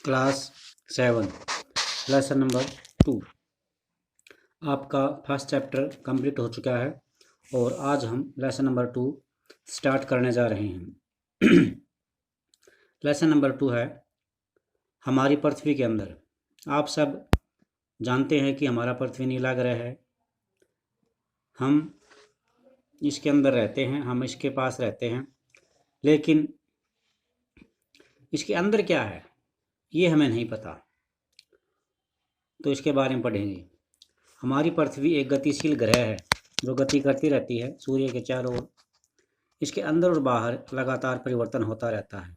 Class 7 lesson number 2 आपका first chapter complete हो चुका है और आज हम लेसन नंबर 2 स्टार्ट करने जा रहे हैं। लेसन नंबर 2 है हमारी पृथ्वी के अंदर। आप सब जानते हैं कि हमारा पृथ्वी नीला ग्रह है। हम इसके अंदर रहते हैं, हम इसके पास रहते हैं, लेकिन इसके अंदर क्या है ये हमें नहीं पता, तो इसके बारे में पढ़ेंगे। हमारी पृथ्वी एक गतिशील ग्रह है जो गति करती रहती है सूर्य के चारों ओर। इसके अंदर और बाहर लगातार परिवर्तन होता रहता है।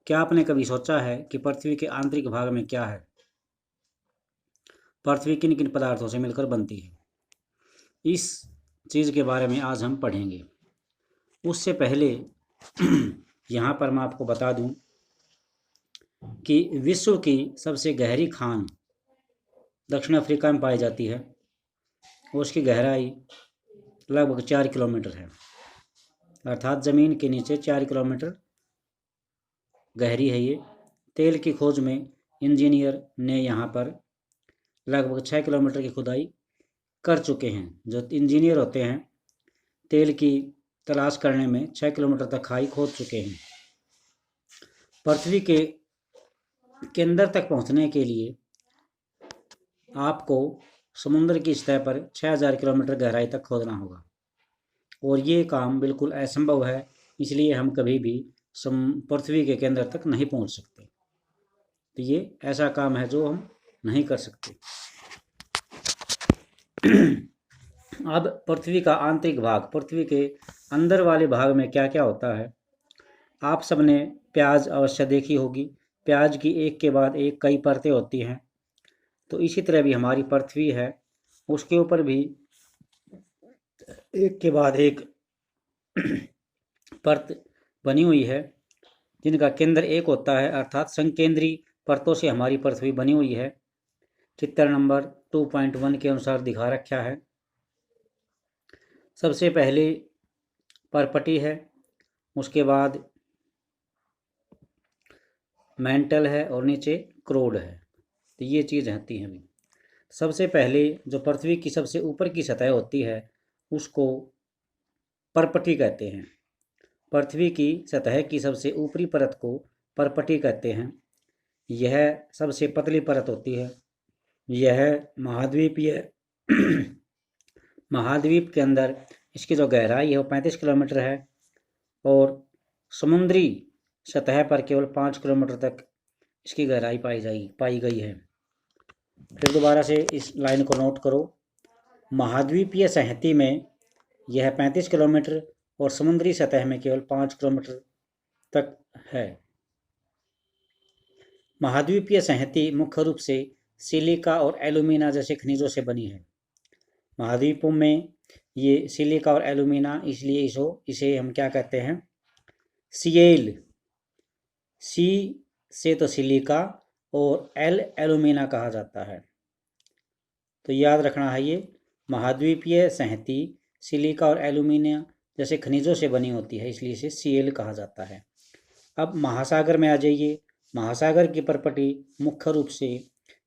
क्या आपने कभी सोचा है कि पृथ्वी के आंतरिक भाग में क्या है? पृथ्वी किन किन पदार्थों से मिलकर बनती है? इस चीज़ के बारे में आज हम पढ़ेंगे। उससे पहले यहाँ पर मैं आपको बता दूं कि विश्व की सबसे गहरी खान दक्षिण अफ्रीका में पाई जाती है और उसकी गहराई लगभग 4 किलोमीटर है, अर्थात ज़मीन के नीचे 4 किलोमीटर गहरी है ये। तेल की खोज में इंजीनियर ने यहाँ पर लगभग 6 किलोमीटर की खुदाई कर चुके हैं। जो इंजीनियर होते हैं तेल की तलाश करने में 6 किलोमीटर तक खाई खोद चुके हैं। पृथ्वी के अंदर तक पहुँचने के लिए आपको समुद्र की सतह पर 6000 किलोमीटर गहराई तक खोदना होगा और ये काम बिल्कुल असंभव है, इसलिए हम कभी भी पृथ्वी के केंद्र तक नहीं पहुंच सकते। तो ये ऐसा काम है जो हम नहीं कर सकते। अब पृथ्वी का आंतरिक भाग, पृथ्वी के अंदर वाले भाग में क्या क्या होता है। आप सबने प्याज अवश्य देखी होगी। प्याज की एक के बाद एक कई परतें होती हैं, तो इसी तरह भी हमारी पृथ्वी है, उसके ऊपर भी एक के बाद एक परत बनी हुई है जिनका केंद्र एक होता है, अर्थात संकेंद्री परतों से हमारी पृथ्वी बनी हुई है। चित्र नंबर 2.1 के अनुसार दिखा रखा है। सबसे पहले परपटी है, उसके बाद मेंटल है और नीचे क्रोड है। तो ये चीज़ रहती है। अभी सबसे पहले जो पृथ्वी की सबसे ऊपर की सतह होती है उसको परपटी कहते हैं। पृथ्वी की सतह की सबसे ऊपरी परत को परपटी कहते हैं। यह सबसे पतली परत होती है। यह महाद्वीपीय महाद्वीप के अंदर इसकी जो गहराई है वो 35 किलोमीटर है और समुद्री सतह पर केवल 5 किलोमीटर तक इसकी गहराई पाई गई है। फिर दोबारा से इस लाइन को नोट करो। महाद्वीपीय संहति में यह 35 किलोमीटर और समुद्री सतह में केवल 5 किलोमीटर तक है। महाद्वीपीय संहति मुख्य रूप से सिलिका और एल्यूमिना जैसे खनिजों से बनी है। महाद्वीपों में ये सिलिका और एल्यूमिना, इसलिए इसे हम क्या कहते हैं? सीएल। सी से तो सिलिका और एल्यूमिना कहा जाता है। तो याद रखना है, ये महाद्वीपीय संहति सिलिका और एल्यूमिना जैसे खनिजों से बनी होती है, इसलिए इसे सीएल कहा जाता है। अब महासागर में आ जाइए। महासागर की परपटी मुख्य रूप से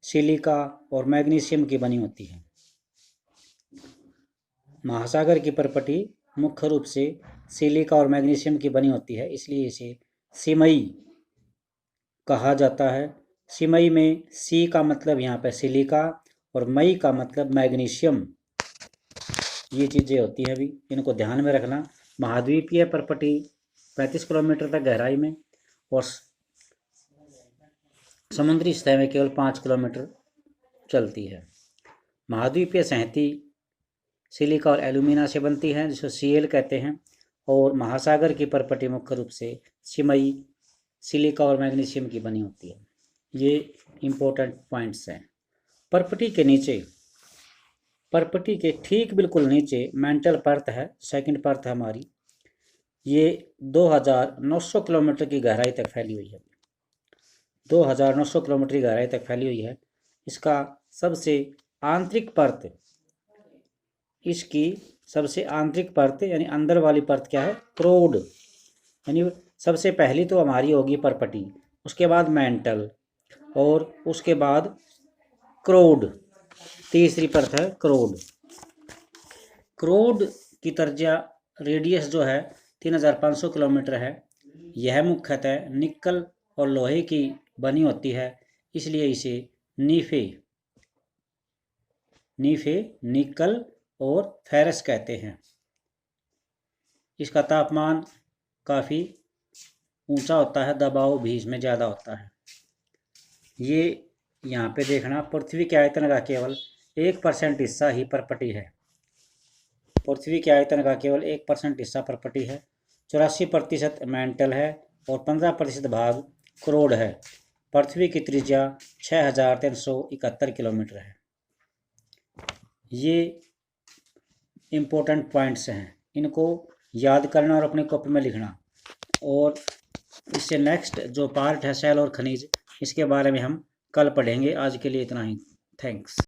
सिलिका और मैग्नीशियम की बनी होती है। महासागर की परपटी मुख्य रूप से सिलिका और मैग्नीशियम की बनी होती है, इसलिए इसे सिमई कहा जाता है। सिमई में सी का मतलब यहाँ पे सिलिका और मई का मतलब मैग्नीशियम। ये चीज़ें होती हैं, अभी इनको ध्यान में रखना। महाद्वीपीय परपटी 35 किलोमीटर तक गहराई में और समुद्री सतह में केवल 5 किलोमीटर चलती है। महाद्वीपीय संहति सिलिका और एल्यूमिना से बनती है जिसे सीएल कहते हैं और महासागर की परपटी मुख्य रूप से सिमई, सिलिका और मैग्नीशियम की बनी होती है। ये इम्पोर्टेंट पॉइंट्स हैं। परपटी के नीचे, परपटी के ठीक बिल्कुल नीचे मेंटल परत है, सेकंड परत है हमारी। ये 2900 किलोमीटर की गहराई तक फैली हुई है। 2900 किलोमीटर की गहराई तक फैली हुई है। इसका सबसे आंतरिक परत, इसकी सबसे आंतरिक परत यानी अंदर वाली परत क्या है? क्रोड। यानी सबसे पहली तो हमारी होगी परपटी, उसके बाद मेंटल, और उसके बाद क्रोड, तीसरी परत है क्रोड। क्रोड की त्रिज्या रेडियस जो है 3500 किलोमीटर है। यह मुख्यतः निकल और लोहे की बनी होती है, इसलिए इसे नीफे निकल और फेरस कहते हैं। इसका तापमान काफ़ी ऊंचा होता है, दबाव भी इसमें ज़्यादा होता है। ये यहाँ पे देखना, पृथ्वी के आयतन का केवल 1% हिस्सा ही पर्पटी है। पृथ्वी के आयतन का केवल 1% हिस्सा पर्पटी है। 84% मैंटल है और 15% भाग क्रोड है। पृथ्वी की त्रिज्या 6371 किलोमीटर है। ये इम्पोर्टेंट पॉइंट्स हैं, इनको याद करना और अपने कॉपी में लिखना। और इससे नेक्स्ट जो पार्ट है सेल और खनिज, इसके बारे में हम कल पढ़ेंगे। आज के लिए इतना ही। थैंक्स।